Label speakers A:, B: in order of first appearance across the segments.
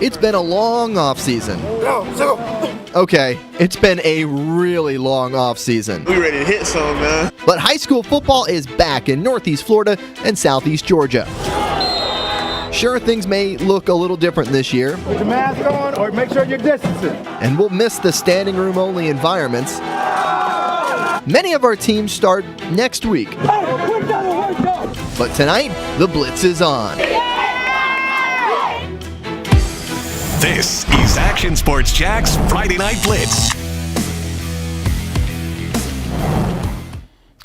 A: It's been a long off-season. Okay, it's been a really long off-season.
B: We ready to hit some, man.
A: But high school football is back in Northeast Florida and Southeast Georgia. Sure, things may look a little different this year.
C: Put your mask on or make sure you're distancing.
A: And we'll miss the standing room only environments. Many of our teams start next week. But tonight, the Blitz is on.
D: This is Action Sports Jack's Friday Night Blitz.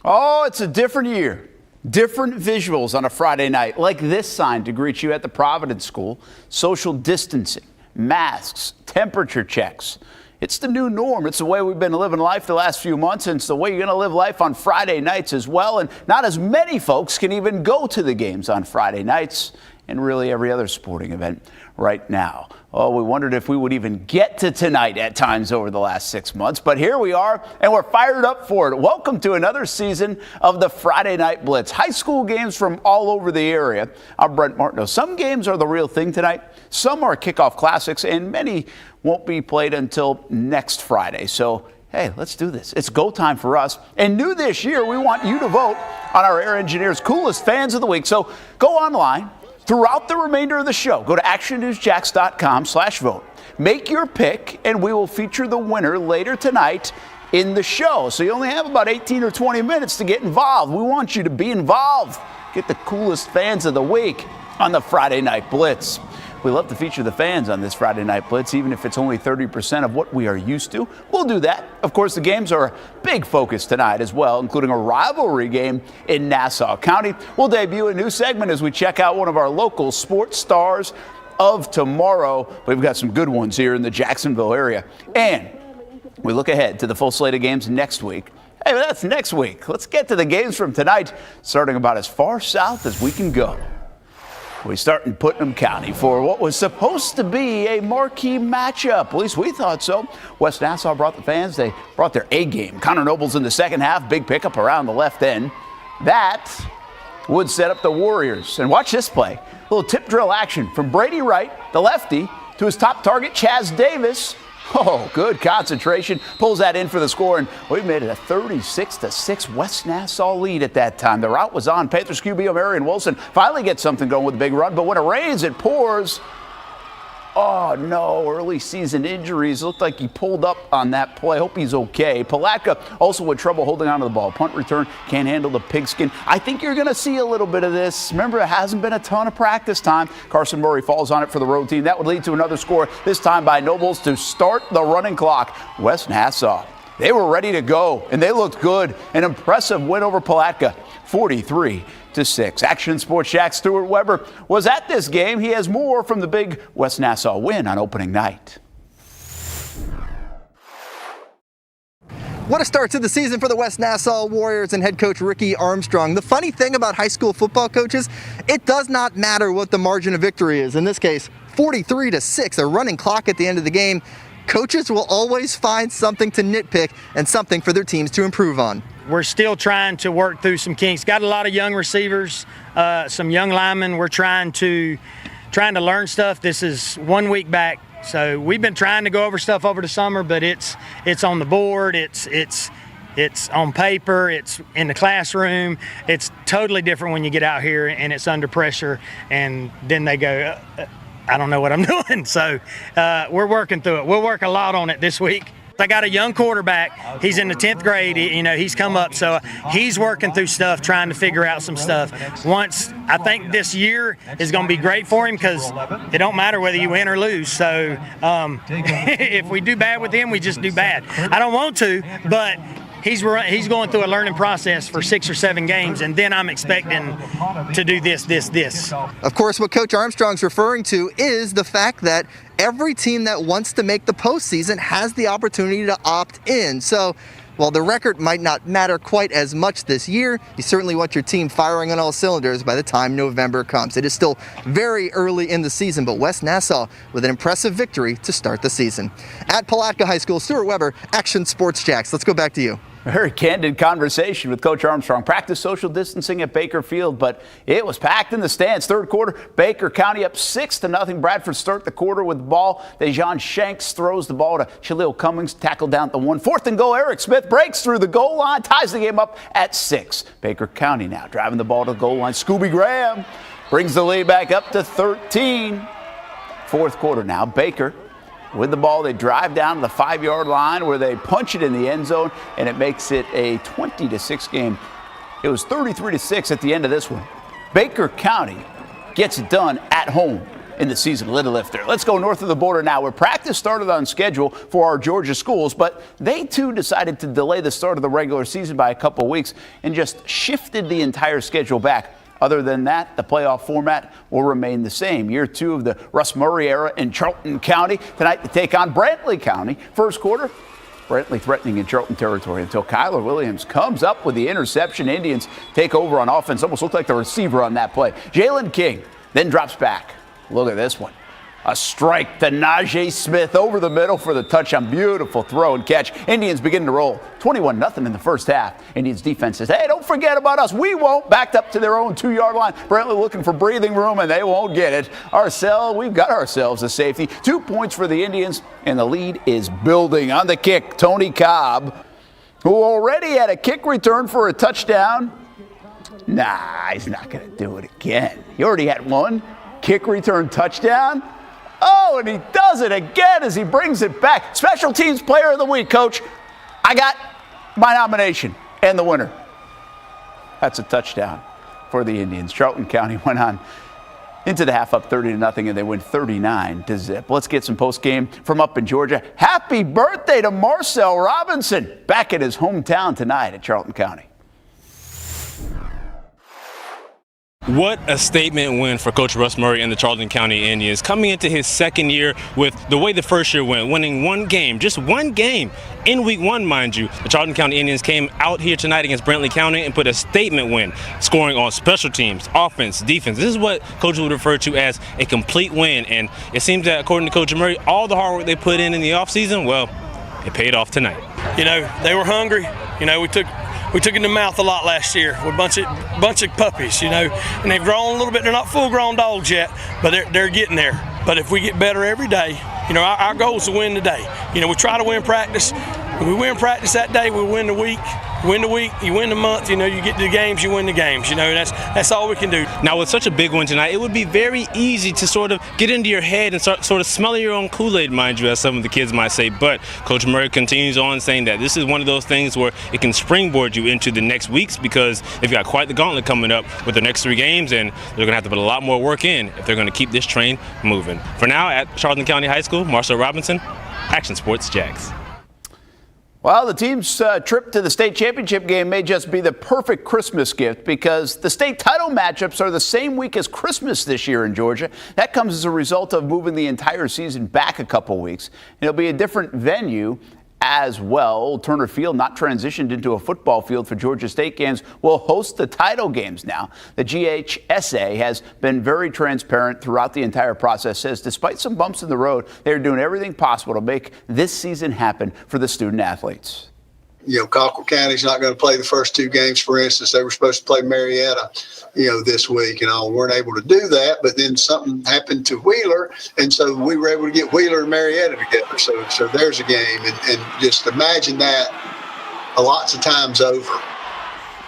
E: Oh, it's a different year. Different visuals on a Friday night, like this sign to greet you at the Providence School. Social distancing, masks, temperature checks. It's the new norm. It's the way we've been living life the last few months, and it's the way you're going to live life on Friday nights as well. And not as many folks can even go to the games on Friday nights and really every other sporting event right now. Oh, we wondered if we would even get to tonight at times over the last 6 months, but here we are, and we're fired up for it. Welcome to another season of the Friday Night Blitz. High school games from all over the area. I'm Brent Martineau. Some games are the real thing tonight. Some are kickoff classics, and many won't be played until next Friday. So, hey, let's do this. It's go time for us. And new this year, we want you to vote on our Air Engineers' coolest fans of the week. So go online. Throughout the remainder of the show, go to actionnewsjacks.com/vote. Make your pick, and we will feature the winner later tonight in the show. So you only have about 18 or 20 minutes to get involved. We want you to be involved. Get the coolest fans of the week on the Friday Night Blitz. We love to feature the fans on this Friday Night Blitz, even if it's only 30% of what we are used to. We'll do that. Of course, the games are a big focus tonight as well, including a rivalry game in Nassau County. We'll debut a new segment as we check out one of our local sports stars of tomorrow. We've got some good ones here in the Jacksonville area. And we look ahead to the full slate of games next week. Hey, that's next week. Let's get to the games from tonight, starting about as far south as we can go. We start in Putnam County for what was supposed to be a marquee matchup. At least we thought so. West Nassau brought the fans. They brought their A game. Connor Nobles in the second half. Big pickup around the left end. That would set up the Warriors. And watch this play. A little tip drill action from Brady Wright, the lefty, to his top target, Chaz Davis. Oh, good concentration. Pulls that in for the score, and we made it a 36-6 West Nassau lead at that time. The route was on. Panthers QB Marion Wilson finally gets something going with a big run, but when it rains, it pours. Oh, no, early season injuries. Looked like he pulled up on that play. Hope he's okay. PALATKA also with trouble holding onto the ball. Punt return, can't handle the pigskin. I think you're going to see a little bit of this. Remember, it hasn't been a ton of practice time. Carson Murray falls on it for the road team. That would lead to another score, this time by Nobles to start the running clock. West Nassau, they were ready to go, and they looked good. An impressive win over PALATKA, 43-6. Action Sports Jack Stuart Weber was at this game. He has more from the big West Nassau win on opening night.
A: What a start to the season for the West Nassau Warriors and head coach Ricky Armstrong. The funny thing about high school football coaches, it does not matter what the margin of victory is. In this case, 43-6, a running clock at the end of the game. Coaches will always find something to nitpick and something for their teams to improve on.
F: We're still trying to work through some kinks. Got a lot of young receivers, some young linemen. We're trying to learn stuff. This is 1 week back, so we've been trying to go over stuff over the summer, but it's on the board, it's on paper, it's in the classroom. It's totally different when you get out here and it's under pressure, and then they go, I don't know what I'm doing. So we're working through it. We'll work a lot on it this week. I got a young quarterback. He's in the 10th grade. He's come up, so he's working through stuff, trying to figure out some stuff. I think this year is going to be great for him because it don't matter whether you win or lose. So if we do bad with him, we just do bad. I don't want to, but he's going through a learning process for 6 or 7 games, and then I'm expecting to do this.
A: Of course, what Coach Armstrong's referring to is the fact that every team that wants to make the postseason has the opportunity to opt in. So while the record might not matter quite as much this year, you certainly want your team firing on all cylinders by the time November comes. It is still very early in the season, but West Nassau with an impressive victory to start the season. At PALATKA High School, Stuart Weber, Action Sports Jacks. Let's go back to you.
E: Very candid conversation with Coach Armstrong. Practice social distancing at Baker Field, but it was packed in the stands. Third quarter, Baker County up 6-0. Bradford start the quarter with the ball. Dejan Shanks throws the ball to Shalil Cummings, tackled down at the 1. 4th and goal. Eric Smith breaks through the goal line, ties the game up at 6. Baker County now driving the ball to the goal line. Scooby Graham brings the lead back up to 13. Fourth quarter now, Baker with the ball, they drive down to the 5-yard line where they punch it in the end zone, and it makes it a 20-6 game. It was 33-6 at the end of this one. Baker County gets it done at home in the season. Little lifter. Let's go north of the border now, where practice started on schedule for our Georgia schools, but they too decided to delay the start of the regular season by a couple weeks and just shifted the entire schedule back. Other than that, the playoff format will remain the same. Year 2 of the Russ Murray era in Charlton County. Tonight to take on Brantley County. First quarter, Brantley threatening in Charlton territory until Kyler Williams comes up with the interception. Indians take over on offense. Almost looked like the receiver on that play. Jalen King then drops back. Look at this one. A strike to Najee Smith over the middle for the touchdown. Beautiful throw and catch. Indians begin to roll. 21-0 in the first half. Indians defense says, hey, don't forget about us. We won't. Backed up to their own 2-yard line. Brantley looking for breathing room, and they won't get it. We've got ourselves a safety. 2 points for the Indians, and the lead is building. On the kick, Tony Cobb, who already had a kick return for a touchdown. Nah, he's not going to do it again. He already had one kick return touchdown. Oh, and he does it again as he brings it back. Special Teams Player of the Week, Coach. I got my nomination and the winner. That's a touchdown for the Indians. Charlton County went on into the half up 30-0, and they win 39-0. Let's get some post-game from up in Georgia. Happy birthday to Marcel Robinson, back at his hometown tonight at Charlton County.
B: What a statement win for Coach Russ Murray and the Charlton County Indians, coming into his second year with the way the first year went, winning one game, just one game in week 1, mind you. The Charlton County Indians came out here tonight against Brantley County and put a statement win, scoring on special teams, offense, defense. This is what Coach would refer to as a complete win, and it seems that, according to Coach Murray, all the hard work they put in the offseason, well, it paid off tonight.
G: You know, they were hungry. You know, we took in the mouth a lot last year with a bunch of puppies, you know, and they've grown a little bit. They're not full-grown dogs yet, but they're getting there. But if we get better every day, you know, our goal is to win today. You know, we try to win practice. If we win practice that day, we win the week. Win the week, you win the month. You know, you get to the games, you win the games. You know, that's all we can do.
B: Now, with such a big win tonight, it would be very easy to sort of get into your head and sort of smell your own Kool-Aid, mind you, as some of the kids might say. But Coach Murray continues on saying that this is one of those things where it can springboard you into the next weeks, because they've got quite the gauntlet coming up with the next 3 games, and they're going to have to put a lot more work in if they're going to keep this train moving. For now, at Charlton County High School, Marcel Robinson, Action Sports Jags.
E: Well, the team's trip to the state championship game may just be the perfect Christmas gift, because the state title matchups are the same week as Christmas this year in Georgia. That comes as a result of moving the entire season back a couple weeks. It'll be a different venue as well. Old Turner Field, not transitioned into a football field for Georgia State games, will host the title games now. The GHSA has been very transparent throughout the entire process, says despite some bumps in the road, they're doing everything possible to make this season happen for the student athletes.
H: You know, Cockrell County's not going to play the first 2 games, for instance. They were supposed to play Marietta, you know, this week, and all. Weren't able to do that, but then something happened to Wheeler, and so we were able to get Wheeler and Marietta together. So there's a game, and just imagine that lots of times over.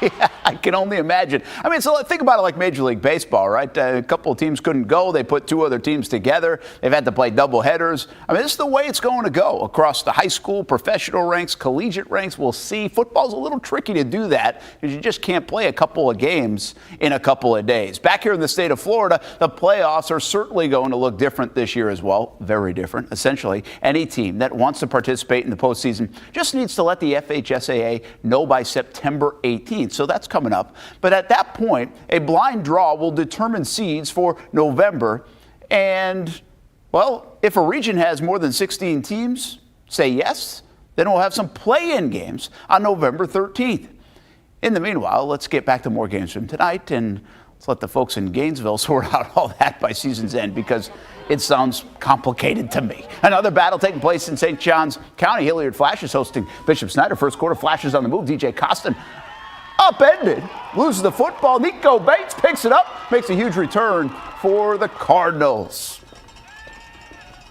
E: Yeah, I can only imagine. I mean, so think about it like Major League Baseball, right? A couple of teams couldn't go. They put 2 other teams together. They've had to play double headers. I mean, this is the way it's going to go across the high school, professional ranks, collegiate ranks. We'll see. Football's a little tricky to do that because you just can't play a couple of games in a couple of days. Back here in the state of Florida, the playoffs are certainly going to look different this year as well. Very different. Essentially, any team that wants to participate in the postseason just needs to let the FHSAA know by September 18th. So that's coming up. But at that point, a blind draw will determine seeds for November. And, well, if a region has more than 16 teams say yes, then we'll have some play-in games on November 13th. In the meanwhile, let's get back to more games from tonight, and let's let the folks in Gainesville sort out all that by season's end, because It sounds complicated to me. Another battle taking place in St. Johns County. Hilliard Flashes hosting Bishop SNYDER. First quarter, Flashes on the move. DJ Costin upended, loses the football. Nico Bates picks it up, makes a huge return for the Cardinals.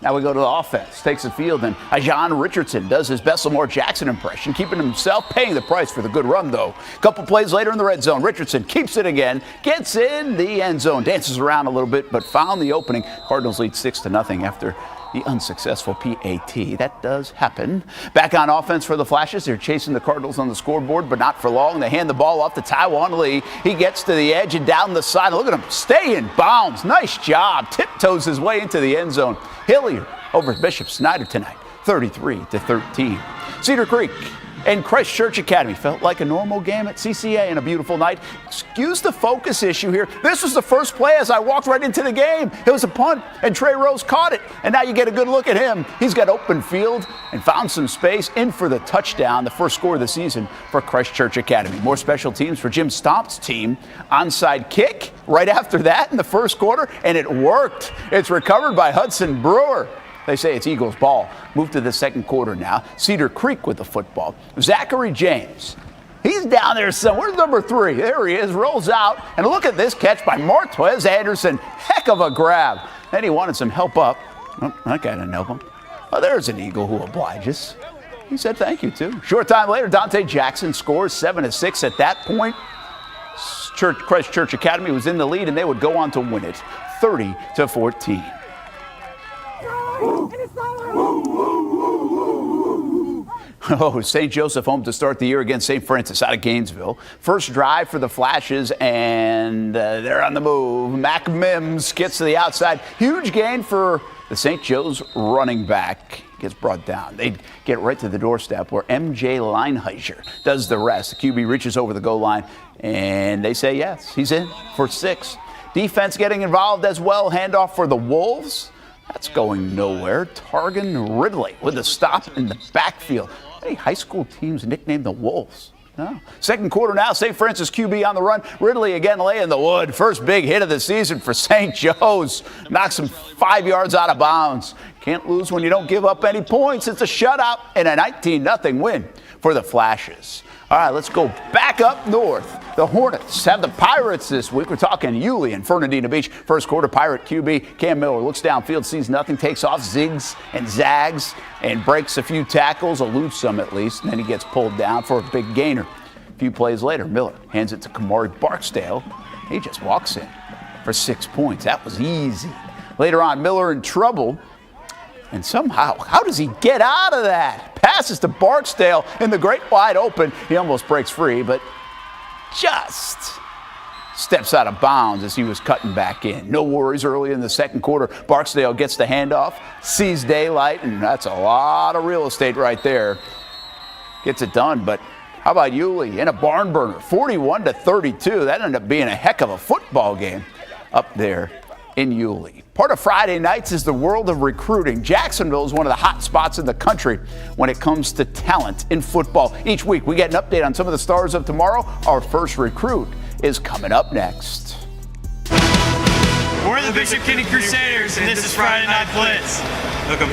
E: Now we go to the offense. Takes the field, and Ajon Richardson does his Besselmore Jackson impression, keeping himself, paying the price for the good run, though. A couple plays later in the red zone, Richardson keeps it again, gets in the end zone, dances around a little bit, but found the opening. Cardinals lead 6-0 after the unsuccessful PAT. That does happen. Back on offense for the Flashes. They're chasing the Cardinals on the scoreboard, but not for long. They hand the ball off to Taiwan Lee. He gets to the edge and down the side. Look at him stay in bounds. Nice job. Tiptoes his way into the end zone. Hilliard over Bishop SNYDER tonight, 33-13. Cedar Creek and Christ Church Academy felt like a normal game at CCA and a beautiful night. Excuse the focus issue here. This was the first play as I walked right into the game. It was a punt, and Trey Rose caught it. And now you get a good look at him. He's got open field and found some space in for the touchdown, the first score of the season for Christ Church Academy. More special teams for Jim Stomp's team. Onside kick right after that in the first quarter, and it worked. It's recovered by Hudson Brewer. They say it's Eagles ball. Move to the second quarter now. Cedar Creek with the football. Zachary James. He's down there somewhere. Where's number 3? There he is. Rolls out. And look at this catch by Martwez Anderson. Heck of a grab. Then he wanted some help up. Oh, that guy didn't help him. Oh, there's an Eagle who obliges. He said thank you, too. Short time later, Dante Jackson scores 7-6 at that point. Christ Church Academy was in the lead, and they would go on to win it 30-14. Oh, St. Joseph home to start the year against St. Francis out of Gainesville. First drive for the Flashes, and they're on the move. Mac Mims gets to the outside. Huge gain for the St. Joe's running back. Gets brought down. They get right to the doorstep where MJ Leinheiser does the rest. The QB reaches over the goal line, and they say yes, he's in for 6. Defense getting involved as well. Handoff for the Wolves. That's going nowhere. Targan Ridley with a stop in the backfield. Any high school teams nicknamed the Wolves? No. Second quarter now, St. Francis QB on the run. Ridley again laying the wood. First big hit of the season for St. Joe's. Knocks him 5 yards out of bounds. Can't lose when you don't give up any points. It's a shutout and a 19-0 win for the Flashes. All right, let's go back up north. The Hornets have the Pirates this week. We're talking YULEE and Fernandina Beach. First quarter, Pirate QB Cam Miller looks downfield, sees nothing, takes off, zigs and zags, and breaks a few tackles, eludes some at least, and then he gets pulled down for a big gainer. A few plays later, Miller hands it to Kamari Barksdale. He just walks in for 6 points. That was easy. Later on, Miller in trouble. And somehow, how does he get out of that? Passes to Barksdale in the great wide open. He almost breaks free, but just steps out of bounds as he was cutting back in. No worries early in the second quarter. Barksdale gets the handoff, sees daylight, and that's a lot of real estate right there. Gets it done, but how about YULEE in a barn burner, 41-32. That ended up being a heck of a football game up there in YULEE. Part of Friday nights is the world of recruiting. Jacksonville is one of the hot spots in the country when it comes to talent in football. Each week we get an update on some of the stars of tomorrow. Our first recruit is coming up next.
I: We're the Bishop Kenny Crusaders, and this is Friday Night Blitz. Look 'em.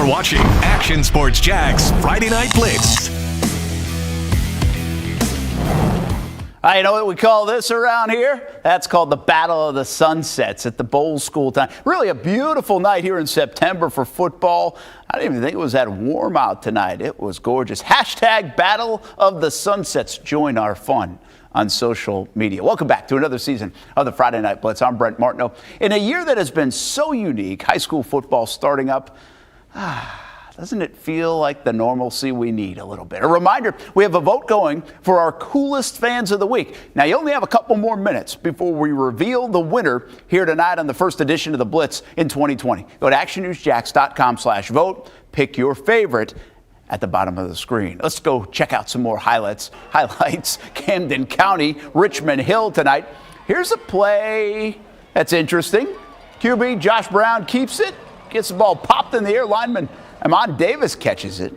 D: You're watching Action Sports Jax Friday Night Blitz.
E: You know what we call this around here? That's called the Battle of the Sunsets at the Bowles School time. Really a beautiful night here in September for football. I didn't even think it was that warm out tonight. It was gorgeous. Hashtag Battle of the Sunsets. Join our fun on social media. Welcome back to another season of the Friday Night Blitz. I'm Brent Martineau. In a year that has been so unique, high school football starting up, doesn't it feel like the normalcy we need a little bit? A reminder, we have a vote going for our coolest fans of the week. Now, you only have a couple more minutes before we reveal the winner here tonight on the first edition of the Blitz in 2020. Go to actionnewsjax.com/vote. Pick your favorite at the bottom of the screen. Let's go check out some more highlights. Camden County, Richmond Hill tonight. Here's a play that's interesting. QB Josh Brown keeps it, gets the ball popped in the air. Lineman Amon Davis catches it.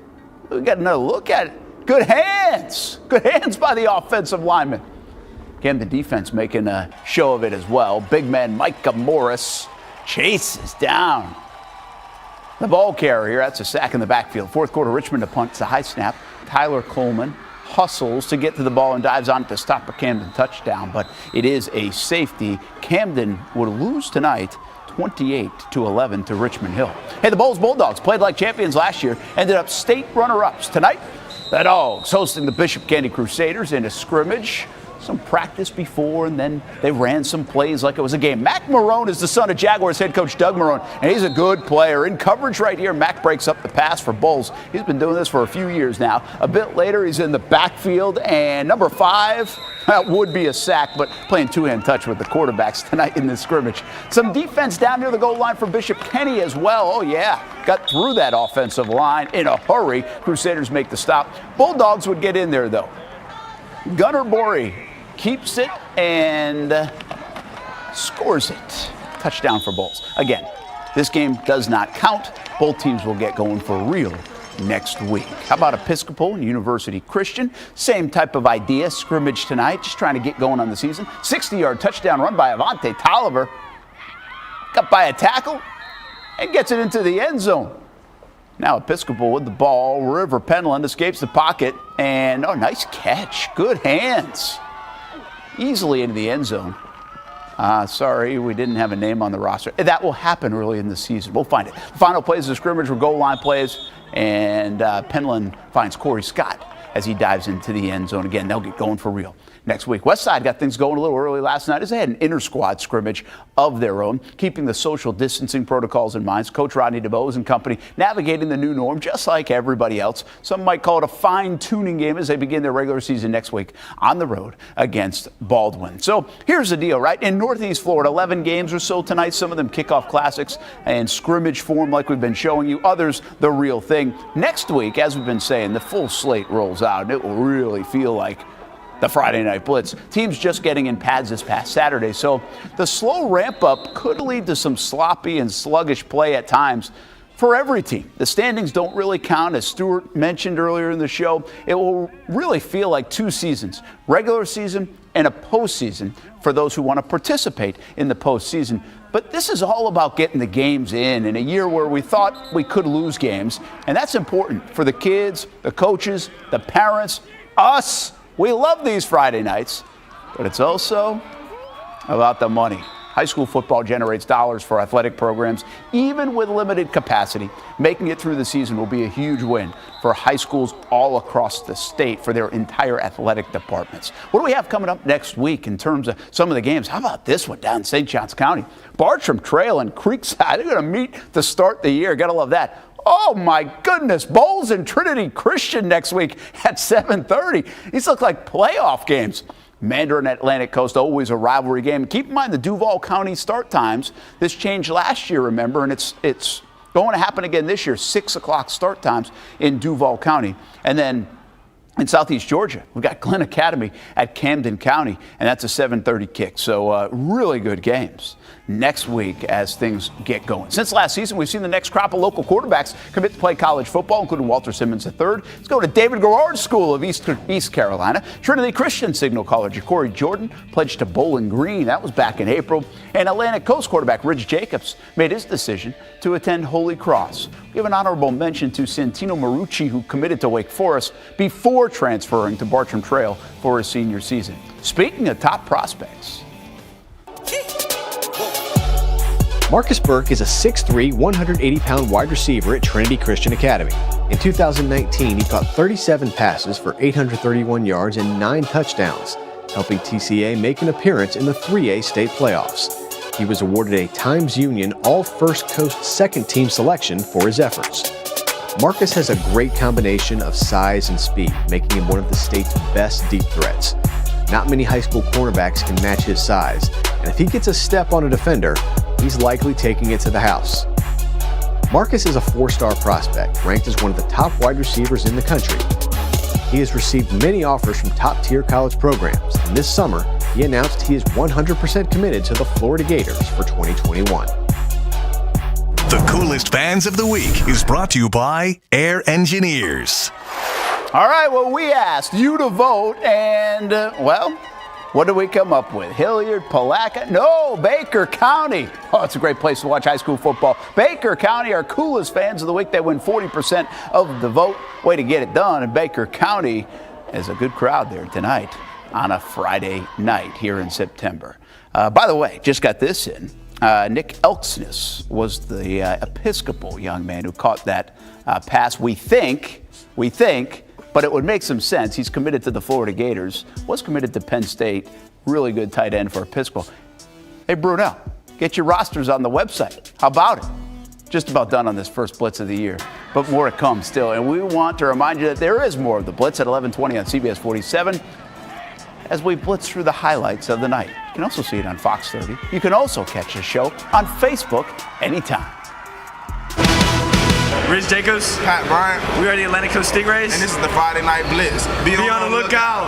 E: We got another look at it. Good hands. Good hands by the offensive lineman. Again, the defense making a show of it as well. Big man Micah Morris chases down the ball carrier. That's a sack in the backfield. Fourth quarter, Richmond to punt. It's a high snap. Tyler Coleman hustles to get to the ball and dives on it to stop a Camden touchdown, but it is a safety. Camden would lose tonight 28-11 to Richmond Hill. Hey, the Bowles Bulldogs played like champions last year, ended up state runner-ups. Tonight, the Dogs hosting the Bishop Candy Crusaders in a scrimmage. Some practice before, and then they ran some plays like it was a game. Mac Marone is the son of Jaguars head coach Doug Marone, and he's a good player. In coverage right here, Mac breaks up the pass for Bowles. He's been doing this for a few years now. A bit later, he's in the backfield, and number 5, that would be a sack, but playing two-hand touch with the quarterbacks tonight in this scrimmage. Some defense down near the goal line for Bishop Kenny as well. Oh, yeah, got through that offensive line in a hurry. Crusaders make the stop. Bulldogs would get in there, though. Gunnar Borey keeps it and scores it. Touchdown for Bowles. Again, this game does not count. Both teams will get going for real next week. How about Episcopal and University Christian? Same type of idea. Scrimmage tonight, just trying to get going on the season. 60-yard touchdown run by Avante Tolliver. Got by a tackle and gets it into the end zone. Now Episcopal with the ball. River Penland escapes the pocket. And, oh, nice catch. Good hands. Easily into the end zone. Sorry, we didn't have a name on the roster. That will happen early in the season. We'll find it. The final plays of the scrimmage were goal line plays. And Penland finds Corey Scott as he dives into the end zone. Again, they'll get going for real next week. Westside got things going a little early last night as they had an inter-squad scrimmage of their own, keeping the social distancing protocols in mind. Coach Rodney DeBose and company navigating the new norm just like everybody else. Some might call it a fine-tuning game as they begin their regular season next week on the road against Baldwin. So here's the deal, right? In Northeast Florida, 11 games or so tonight, some of them kickoff classics and scrimmage form like we've been showing you, others the real thing. Next week, as we've been saying, the full slate rolls out and it will really feel like the Friday Night Blitz. Teams just getting in pads this past Saturday, so the slow ramp-up could lead to some sloppy and sluggish play at times for every team. The standings don't really count, as Stuart mentioned earlier in the show. It will really feel like 2 seasons, regular season and a postseason for those who want to participate in the postseason. But this is all about getting the games in a year where we thought we could lose games, and that's important for the kids, the coaches, the parents, us. We love these Friday nights, but it's also about the money. High school football generates dollars for athletic programs, even with limited capacity. Making it through the season will be a huge win for high schools all across the state for their entire athletic departments. What do we have coming up next week in terms of some of the games? How about this one down in St. Johns County? Bartram Trail and Creekside, they're going to meet to start the year. Got to love that. Oh, my goodness. Bowles and Trinity Christian next week at 7:30. These look like playoff games. Mandarin Atlantic Coast, always a rivalry game. Keep in mind the Duval County start times. This changed last year, remember, and it's going to happen again this year. 6 o'clock start times in Duval County. And then in Southeast Georgia, we've got Glen Academy at Camden County, and that's a 7:30 kick. So really good games. next week as things get going. Since last season, we've seen the next crop of local quarterbacks commit to play college football, including Walter Simmons III. Let's go to David Garrard's School of East Carolina. Trinity Christian signal caller JACORY Jordan pledged to Bowling Green. That was back in April. And Atlantic Coast quarterback Ridge Jacobs made his decision to attend Holy Cross. We give an honorable mention to Santino MARUCCI, who committed to Wake Forest before transferring to Bartram Trail for his senior season. Speaking of top prospects,
J: Marcus Burke is a 6'3", 180-pound wide receiver at Trinity Christian Academy. In 2019, he caught 37 passes for 831 yards and 9 touchdowns, helping TCA make an appearance in the 3A state playoffs. He was awarded a Times Union All-First Coast second-team selection for his efforts. Marcus has a great combination of size and speed, making him one of the state's best deep threats. Not many high school cornerbacks can match his size, and if he gets a step on a defender, he's likely taking it to the house. Marcus is a 4-star prospect, ranked as one of the top wide receivers in the country. He has received many offers from top-tier college programs, and this summer, he announced he is 100% committed to the Florida Gators for 2021.
D: The Coolest Fans of the Week is brought to you by Air Engineers.
E: all right, well, we asked you to vote, and, what did we come up with? Hilliard, PALATKA? No, Baker County. Oh, it's a great place to watch high school football. Baker County, our coolest fans of the week. They win 40% of the vote. Way to get it done. And Baker County is a good crowd there tonight on a Friday night here in September. By the way, just got this in. Nick Elksness was the Episcopal young man who caught that pass. We think, but it would make some sense. He's committed to the Florida Gators, was committed to Penn State. Really good tight end for Episcopal. Hey, Brunel, get your rosters on the website. How about it? Just about done on this first Blitz of the year, but more to come still. And we want to remind you that there is more of the Blitz at 11:20 on CBS 47 as we blitz through the highlights of the night. You can also see it on Fox 30. You can also catch the show on Facebook anytime.
I: Rich Jacobs,
C: Pat Bryant,
I: we are the Atlantic Coast Stingrays,
C: and this is the Friday Night Blitz.
I: Be on the lookout.